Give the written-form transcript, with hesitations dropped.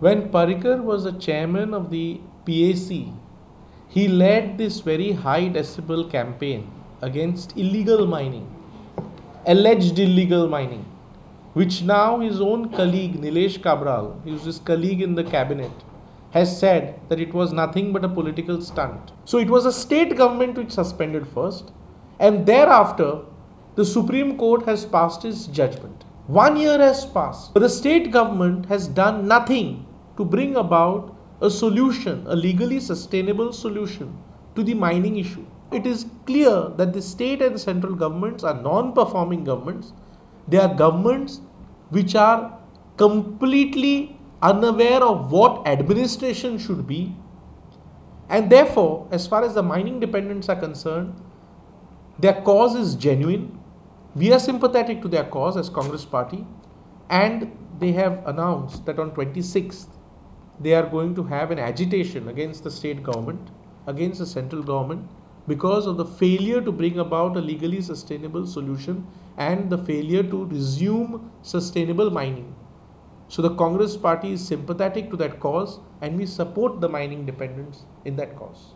When Parrikar was the chairman of the PAC, he led this very high decibel campaign against illegal mining, alleged illegal mining, which now his own colleague Nilesh Cabral, who is his colleague in the cabinet, has said that it was nothing but a political stunt. So it was a state government which suspended first, and thereafter the Supreme Court has passed its judgment. 1 year has passed, but the state government has done nothing to bring about a solution, a legally sustainable solution to the mining issue. It is clear that the state and central governments are non-performing governments. They are governments which are completely unaware of what administration should be, and therefore, as far as the mining dependents are concerned, their cause is genuine. We are sympathetic to their cause as Congress party, and they have announced that on 26th they are going to have an agitation against the state government, against the central government, because of the failure to bring about a legally sustainable solution and the failure to resume sustainable mining. So the Congress party is sympathetic to that cause, and we support the mining dependents in that cause.